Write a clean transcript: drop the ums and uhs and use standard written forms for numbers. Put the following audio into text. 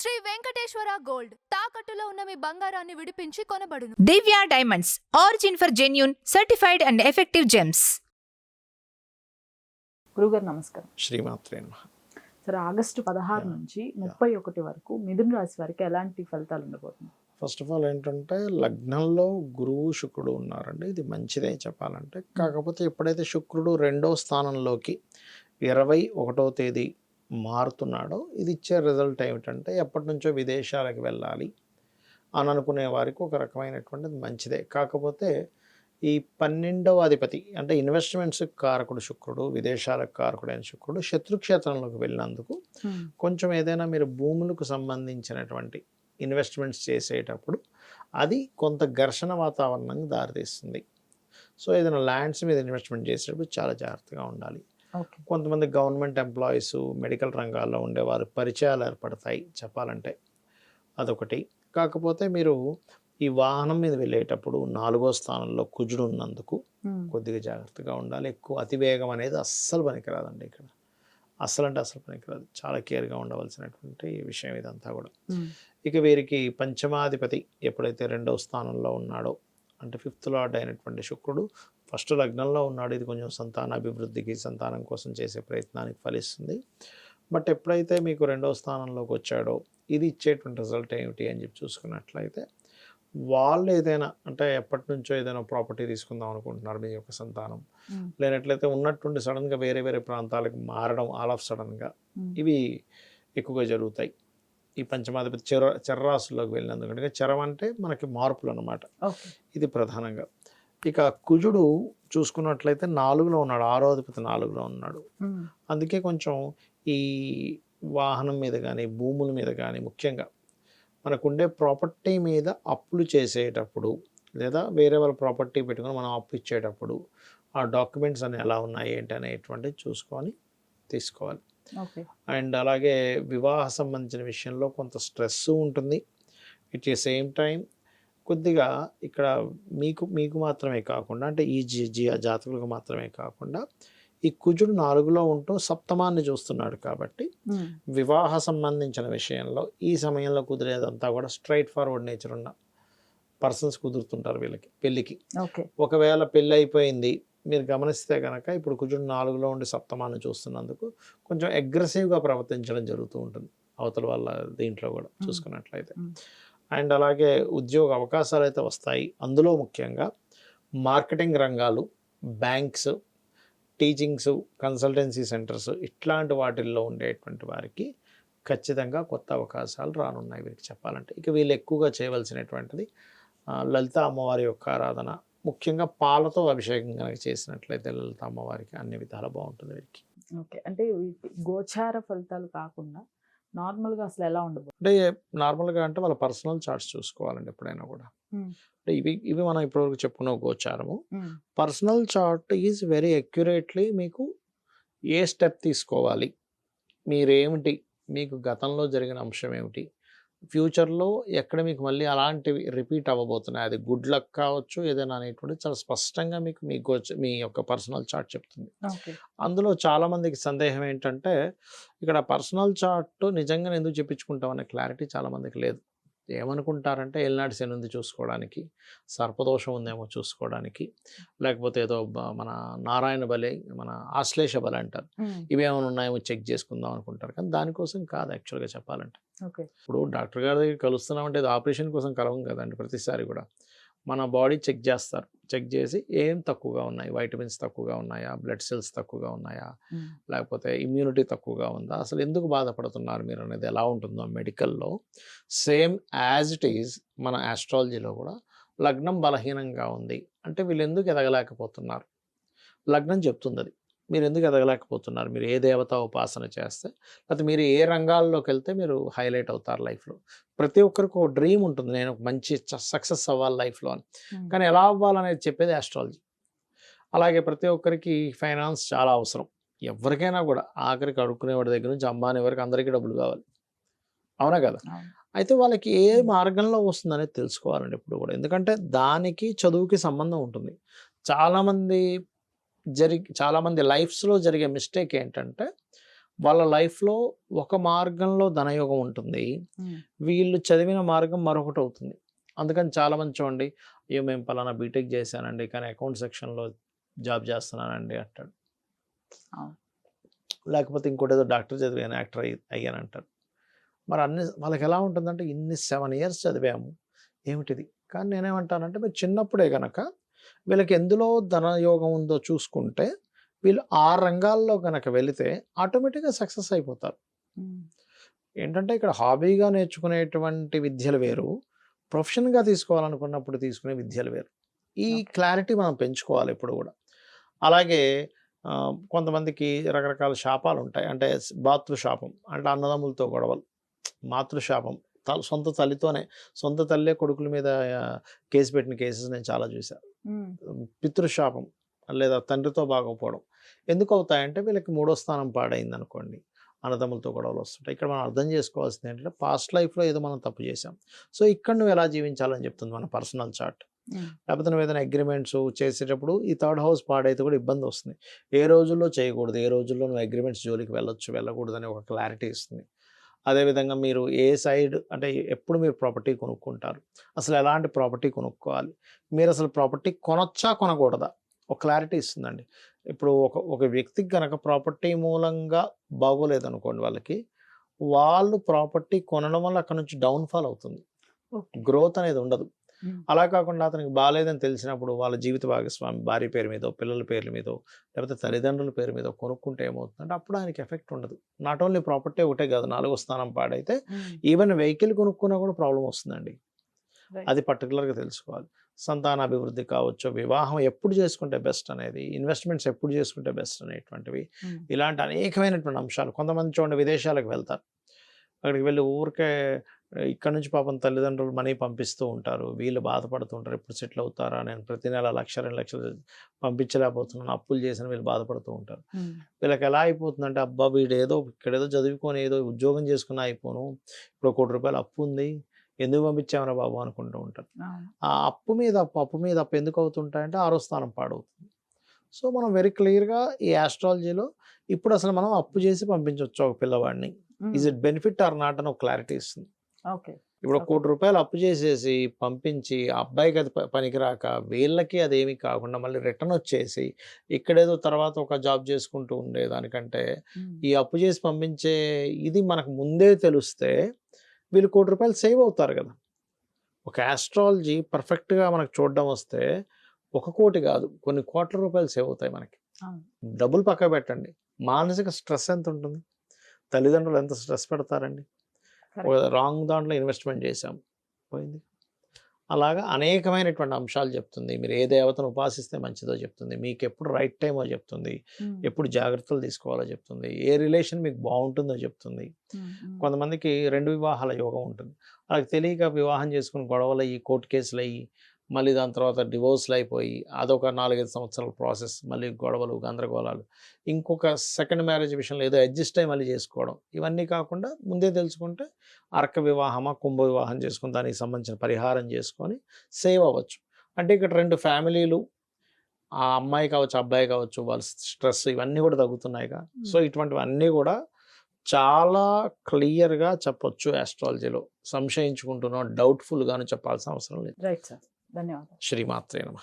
Shri Venkateswara gold తాకట్టులో ఉన్న మీ బంగారాన్ని విడిపించి కొనబడును. Divya diamonds, origin for genuine, certified and effective gems. గురుగారు నమస్కారం. శ్రీమాత్రే నమః. సరే, ఆగస్టు 16 నుంచి 31 వరకు మిథున రాశి వారికి ఎలాంటి ఫలితాలు ఉండబోతున్నాయి? ఫస్ట్ ఆఫ్ ఆల్ ఏంటంటే లగ్నంలో గురువు శుక్రుడు ఉన్నారండి. ఇది మంచిదే చెప్పాలంటే. కాకపోతే ఎప్పుడైతే శుక్రుడు 2వ స్థానంలోకి 21వ తేదీ మారుతున్నాడో ఇది ఇచ్చే రిజల్ట్ ఏమిటంటే ఎప్పటి నుంచో విదేశాలకు వెళ్ళాలి అని అనుకునే వారికి ఒక రకమైనటువంటిది మంచిదే. కాకపోతే ఈ 12వ అధిపతి అంటే ఇన్వెస్ట్మెంట్స్ కారకుడు శుక్రుడు, విదేశాలకు కారకుడైన శుక్రుడు శత్రుక్షేత్రంలోకి వెళ్ళినందుకు కొంచెం ఏదైనా మీరు భూములకు సంబంధించినటువంటి ఇన్వెస్ట్మెంట్స్ చేసేటప్పుడు అది కొంత ఘర్షణ వాతావరణానికి దారితీస్తుంది. సో ఏదైనా ల్యాండ్స్ మీద ఇన్వెస్ట్మెంట్ చేసేటప్పుడు చాలా జాగ్రత్తగా ఉండాలి. కొంతమంది గవర్నమెంట్ ఎంప్లాయీస్, మెడికల్ రంగాల్లో ఉండేవారు పరిచయాలు ఏర్పడతాయి చెప్పాలంటే, అదొకటి. కాకపోతే మీరు ఈ వాహనం మీద వెళ్ళేటప్పుడు 4వ స్థానంలో కుజుడు ఉన్నందుకు కొద్దిగా జాగ్రత్తగా ఉండాలి. ఎక్కువ అతివేగం అనేది అస్సలు పనికిరాదండి. ఇక్కడ అస్సలు అంటే అసలు పనికిరాదు. చాలా కేర్గా ఉండవలసినటువంటి విషయం ఇదంతా కూడా. ఇక వీరికి పంచమాధిపతి ఎప్పుడైతే 2వ స్థానంలో ఉన్నాడో అంటే 5th లార్డ్ అయినటువంటి శుక్రుడు ఫస్ట్ లగ్నంలో ఉన్నాడు. ఇది కొంచెం సంతానాభివృద్ధికి, సంతానం కోసం చేసే ప్రయత్నానికి ఫలిస్తుంది. బట్ ఎప్పుడైతే మీకు 2వ స్థానంలోకి వచ్చాడో ఇది ఇచ్చేటువంటి రిజల్ట్ ఏమిటి అని చెప్పి చూసుకున్నట్లయితే, వాళ్ళు ఏదైనా అంటే ఎప్పటి నుంచో ఏదైనా ప్రాపర్టీ తీసుకుందాం అనుకుంటున్నారు మీ యొక్క సంతానం, లేనట్లయితే ఉన్నట్టుండి సడన్గా వేరే వేరే ప్రాంతాలకు మారడం ఆల్ ఆఫ్ సడన్గా ఇవి ఎక్కువగా జరుగుతాయి. ఈ పంచమాధిపతి చర్రాసుల్లోకి వెళ్ళినందుకంటే, చరం అంటే మనకి మార్పులు అన్నమాట. ఇది ప్రధానంగా. ఇక కుజుడు చూసుకున్నట్లయితే 4లో ఉన్నాడు, 6వ అధిపతి 4లో ఉన్నాడు. అందుకే కొంచెం ఈ వాహనం మీద కానీ భూముల మీద కానీ ముఖ్యంగా మనకుండే ప్రాపర్టీ మీద అప్పులు చేసేటప్పుడు లేదా వేరే వాళ్ళ ప్రాపర్టీ పెట్టుకొని మనం అప్పు ఇచ్చేటప్పుడు ఆ డాక్యుమెంట్స్ అన్ని ఎలా ఉన్నాయి ఏంటి అనేటువంటిది చూసుకొని తీసుకోవాలి. అండ్ అలాగే వివాహ సంబంధించిన విషయంలో కొంత స్ట్రెస్ ఉంటుంది. ఇట్ ది సేమ్ టైం కొద్దిగా ఇక్కడ మీకు మాత్రమే కాకుండా అంటే ఈ జాతకులకు మాత్రమే కాకుండా ఈ కుజుడు 4లో ఉంటూ సప్తమాన్ని చూస్తున్నాడు కాబట్టి వివాహ సంబంధించిన విషయంలో ఈ సమయంలో కుదిరేదంతా కూడా స్ట్రైట్ ఫార్వర్డ్ నేచర్ ఉన్న పర్సన్స్ కుదురుతుంటారు వీళ్ళకి పెళ్ళికి. ఒకవేళ పెళ్ళి అయిపోయింది మీరు గమనిస్తే కనుక ఇప్పుడు కుజుడు 4లో ఉండి సప్తమాన్ని చూస్తున్నందుకు కొంచెం అగ్రెసివ్గా ప్రవర్తించడం జరుగుతూ ఉంటుంది అవతల వాళ్ళ దీంట్లో కూడా చూసుకున్నట్లయితే. అండ్ అలాగే ఉద్యోగ అవకాశాలు అయితే వస్తాయి. అందులో ముఖ్యంగా మార్కెటింగ్ రంగాలు, బ్యాంక్స్, టీచింగ్స్, కన్సల్టెన్సీ సెంటర్స్ ఇట్లాంటి వాటిల్లో ఉండేటువంటి వారికి ఖచ్చితంగా కొత్త అవకాశాలు రానున్నాయి వీరికి చెప్పాలంటే. ఇక వీళ్ళు ఎక్కువగా చేయవలసినటువంటిది లలిత అమ్మవారి యొక్క ఆరాధన, ముఖ్యంగా పాలతో అభిషేకం కనుక చేసినట్లయితే లలిత అమ్మవారికి అన్ని విధాలు బాగుంటుంది వీరికి. ఓకే, అంటే గోచార ఫలితాలు కాకుండా నార్మల్గా అసలు ఎలా ఉండబోతుంది? అంటే నార్మల్గా అంటే వాళ్ళ పర్సనల్ చార్ట్స్ చూసుకోవాలండి ఎప్పుడైనా కూడా. అంటే ఇవి మనం ఇప్పటివరకు చెప్పుకున్న గోచారము. Personal chart is very accurately మీకు ఏ స్టెప్ తీసుకోవాలి, మీరేమిటి, మీకు గతంలో జరిగిన అంశం ఏమిటి, ఫ్యూచర్లో ఎక్కడ మీకు మళ్ళీ అలాంటివి రిపీట్ అవ్వబోతున్నాయి, అది గుడ్ లక్ కావచ్చు ఏదైనా అనేటువంటి చాలా స్పష్టంగా మీకు మీ యొక్క పర్సనల్ చార్ట్ చెప్తుంది. అందులో చాలామందికి సందేహం ఏంటంటే ఇక్కడ పర్సనల్ చార్ట్ నిజంగా ఎందుకు చెప్పించుకుంటాం అనే క్లారిటీ చాలామందికి లేదు. ఏమనుకుంటారంటే ఏలినాటి శని ఉంది చూసుకోవడానికి, సర్పదోషం ఉందేమో చూసుకోవడానికి, లేకపోతే ఏదో మన నారాయణ బలి, మన ఆశ్లేష బలి అంటారు, ఇవేమైనా ఉన్నాయేమో చెక్ చేసుకుందాం అనుకుంటారు. కానీ దానికోసం కాదు యాక్చువల్గా చెప్పాలంటే. ఇప్పుడు డాక్టర్ గారి దగ్గర కలుస్తున్నామంటే అది ఆపరేషన్ కోసం కలవం కదండి. ప్రతిసారి కూడా మన బాడీ చెక్ చేస్తారు. చెక్ చేసి ఏం తక్కువగా ఉన్నాయి, వైటమిన్స్ తక్కువగా ఉన్నాయా, బ్లడ్ సెల్స్ తక్కువగా ఉన్నాయా, లేకపోతే ఇమ్యూనిటీ తక్కువగా ఉందా, అసలు ఎందుకు బాధపడుతున్నారు మీరు అనేది ఎలా ఉంటుందో మెడికల్లో సేమ్ యాజ్ ఇట్ ఈజ్ మన ఆస్ట్రాలజీలో కూడా లగ్నం బలహీనంగా ఉంది అంటే వీళ్ళు ఎందుకు ఎదగలేకపోతున్నారు, లగ్నం చెప్తుంది అది. మీరు ఎందుకు ఎదగలేకపోతున్నారు, మీరు ఏ దేవతా ఉపాసన చేస్తే, లేకపోతే మీరు ఏ రంగాల్లోకి వెళ్తే మీరు హైలైట్ అవుతారు లైఫ్లో. ప్రతి ఒక్కరికి ఒక డ్రీమ్ ఉంటుంది, నేను ఒక మంచి సక్సెస్ అవ్వాలి లైఫ్లో అని. కానీ ఎలా అవ్వాలనేది చెప్పేది ఆస్ట్రాలజీ. అలాగే ప్రతి ఒక్కరికి ఫైనాన్స్ చాలా అవసరం. ఎవరికైనా కూడా ఆఖరికి అడుక్కునేవాడి దగ్గర నుంచి అంబానీ వరకు అందరికీ డబ్బులు కావాలి, అవునా కదా? అయితే వాళ్ళకి ఏ మార్గంలో వస్తుందనేది తెలుసుకోవాలండి ఎప్పుడు కూడా. ఎందుకంటే దానికి చదువుకి సంబంధం ఉంటుంది. చాలామంది లైఫ్స్లో జరిగే మిస్టేక్ ఏంటంటే వాళ్ళ లైఫ్లో ఒక మార్గంలో ధనయోగం ఉంటుంది, వీళ్ళు చదివిన మార్గం మరొకటి అవుతుంది. అందుకని చాలామంది చూడండి, అయ్యో మేము పలానా బీటెక్ చేశానండి కానీ అకౌంట్ సెక్షన్లో జాబ్ చేస్తున్నానండి అంటాడు. లేకపోతే ఇంకోటి ఏదో డాక్టర్ చదివాను యాక్టర్ అయ్యానంటారు. మరి వాళ్ళకి ఎలా ఉంటుందంటే ఇన్ని 7 years చదివాము ఏమిటిది. కానీ నేనేమంటానంటే మీరు చిన్నప్పుడే కనుక వీళ్ళకి ఎందులో ధనయోగం ఉందో చూసుకుంటే వీళ్ళు ఆ రంగాల్లో కనుక వెళితే ఆటోమేటిక్గా సక్సెస్ అయిపోతారు. ఏంటంటే ఇక్కడ హాబీగా నేర్చుకునేటువంటి విద్యలు వేరు, ప్రొఫెషన్గా తీసుకోవాలనుకున్నప్పుడు తీసుకునే విద్యలు వేరు. ఈ క్లారిటీ మనం పెంచుకోవాలి ఎప్పుడు కూడా. అలాగే కొంతమందికి రకరకాల శాపాలు ఉంటాయి. అంటే మాతృశాపం అంటే అన్నదమ్ములతో గొడవలు, మాతృశాపం సొంత తల్లితోనే, సొంత తల్లే కొడుకుల మీద కేసు పెట్టిన కేసెస్ నేను చాలా చూశాను. పితృశాపం లేదా తండ్రితో బాగోపోవడం ఎందుకు అవుతాయంటే వీళ్ళకి 3వ స్థానం పాడైంది అనుకోండి, అన్నదమ్ములతో గొడవలు వస్తుంటాయి. ఇక్కడ మనం అర్థం చేసుకోవాల్సింది ఏంటంటే పాస్ట్ లైఫ్లో ఏదో మనం తప్పు చేసాం, సో ఇక్కడ నువ్వు ఎలా జీవించాలని చెప్తుంది మన పర్సనల్ చార్ట్. లేకపోతే నువ్వు ఏదైనా అగ్రిమెంట్స్ చేసేటప్పుడు ఈ 3rd house పాడైతే కూడా ఇబ్బంది వస్తుంది. ఏ రోజుల్లో చేయకూడదు, ఏ రోజుల్లో నువ్వు అగ్రిమెంట్స్ జోలికి వెళ్ళకూడదు అని ఒక క్లారిటీ ఇస్తుంది. అదేవిధంగా మీరు ఏ సైడ్ అంటే ఎప్పుడు మీరు ప్రాపర్టీ కొనుక్కుంటారు, అసలు ఎలాంటి ప్రాపర్టీ కొనుక్కోవాలి, మీరు అసలు ప్రాపర్టీ కొనొచ్చా కొనకూడదా ఒక క్లారిటీ ఇస్తుందండి. ఇప్పుడు ఒక వ్యక్తికి కనుక ప్రాపర్టీ మూలంగా బాగోలేదనుకోండి, వాళ్ళు ప్రాపర్టీ కొనడం వల్ల అక్కడ నుంచి డౌన్ఫాల్ అవుతుంది, గ్రోత్ అనేది ఉండదు. అలా కాకుండా అతనికి బాగాలేదని తెలిసినప్పుడు వాళ్ళ జీవిత భాగస్వామి భార్య పేరు మీదో, పిల్లల పేర్ల మీదో, లేకపోతే తల్లిదండ్రుల పేరు మీదో కొనుక్కుంటే ఏమవుతుందంటే అప్పుడు ఆయనకి ఎఫెక్ట్ ఉండదు. నాట్ ఓన్లీ ప్రాపర్టీ ఒకటే కాదు, 4వ స్థానం పాడైతే ఈవెన్ వెహికల్ కొనుక్కున్నా కూడా ప్రాబ్లం వస్తుందండి. అది పర్టికులర్గా తెలుసుకోవాలి. సంతానాభివృద్ధి కావచ్చు, వివాహం ఎప్పుడు చేసుకుంటే బెస్ట్ అనేది, ఇన్వెస్ట్మెంట్స్ ఎప్పుడు చేసుకుంటే బెస్ట్ అనేటువంటివి, ఇలాంటి అనేకమైనటువంటి అంశాలు. కొంతమంది చూడండి విదేశాలకు వెళ్తారు, అక్కడికి వెళ్ళి ఊరికే ఇక్కడ నుంచి పాపం తల్లిదండ్రులు మనీ పంపిస్తూ ఉంటారు, వీళ్ళు బాధపడుతూ ఉంటారు ఎప్పుడు సెటిల్ అవుతారా, నేను ప్రతి నెల 1,00,000-2 లక్షలు పంపించలేకపోతున్నాను, అప్పులు చేసిన వీళ్ళు బాధపడుతూ ఉంటారు. వీళ్ళకి ఎలా అయిపోతుందంటే అబ్బా వీడు ఇక్కడేదో చదువుకొని ఏదో ఉద్యోగం చేసుకుని అయిపోను, ఇప్పుడు 1 కోటి రూపాయలు అప్పు ఉంది, ఎందుకు పంపించామరా బాబు అనుకుంటూ ఉంటారు. ఆ అప్పు మీద అప్పు ఎందుకు అవుతుంటాయంటే 6వ స్థానం పాడవుతుంది. సో మనం వెరీ క్లియర్గా ఈ ఆస్ట్రాలజీలో ఇప్పుడు అసలు మనం అప్పు చేసి పంపించవచ్చు ఒక పిల్లవాడిని, is it benefit are not అని ఒక క్లారిటీ ఇస్తుంది. ఇప్పుడు 1 కోటి రూపాయలు అప్పు చేసేసి పంపించి అబ్బాయికి అది పనికిరాక వీళ్ళకి అదేమి కాకుండా మళ్ళీ రిటర్న్ వచ్చేసి ఇక్కడేదో తర్వాత ఒక జాబ్ చేసుకుంటూ ఉండేదానికంటే ఈ అప్పు చేసి పంపించే ఇది మనకు ముందే తెలిస్తే వీళ్ళు 1 కోటి రూపాయలు సేవ్ అవుతారు కదా. ఒక ఆస్ట్రాలజీ పర్ఫెక్ట్గా మనకు చూడడం వస్తే 1 కోటి కాదు కొన్ని కోట్ల రూపాయలు సేవ్ అవుతాయి మనకి. డబ్బులు పక్క పెట్టండి, మానసిక స్ట్రెస్ ఎంత ఉంటుంది, తల్లిదండ్రులు ఎంత స్ట్రెస్ పెడతారండి, రాంగ్ దాంట్లో ఇన్వెస్ట్మెంట్ చేశాం పోయింది. అలాగా అనేకమైనటువంటి అంశాలు చెప్తుంది. మీరు ఏ దేవతను ఉపాసిస్తే మంచిదో చెప్తుంది, మీకు ఎప్పుడు రైట్ టైమో చెప్తుంది, ఎప్పుడు జాగ్రత్తలు తీసుకోవాలో చెప్తుంది, ఏ రిలేషన్ మీకు బాగుంటుందో చెప్తుంది. కొంతమందికి 2 వివాహాల యోగం ఉంటుంది, వాళ్ళకి తెలియక వివాహం చేసుకుని గొడవలు అయ్యి కోర్టు కేసులు అయ్యి మళ్ళీ దాని తర్వాత డివోర్స్లు అయిపోయి అదొక 4-5 సంవత్సరాల ప్రాసెస్, మళ్ళీ గొడవలు గందరగోళాలు, ఇంకొక సెకండ్ మ్యారేజ్ విషయంలో ఏదో అడ్జస్ట్ అయ్యి మళ్ళీ చేసుకోవడం. ఇవన్నీ కాకుండా ముందే తెలుసుకుంటే అర్క వివాహమా కుంభ వివాహం చేసుకుని దానికి సంబంధించిన పరిహారం చేసుకొని సేవ్ అవ్వచ్చు. అంటే ఇక్కడ 2 ఫ్యామిలీలు, ఆ అమ్మాయి కావచ్చు అబ్బాయి కావచ్చు, వాళ్ళ స్ట్రెస్ ఇవన్నీ కూడా తగ్గుతున్నాయిగా. సో ఇటువంటివన్నీ కూడా చాలా క్లియర్గా చెప్పొచ్చు ఆస్ట్రాలజీలో. సంశయించుకుంటున్నాం, డౌట్ఫుల్గాను చెప్పాల్సిన అవసరం లేదు. రైట్ సార్, ధన్యవాదాలు. శ్రీమాత్రే నమః.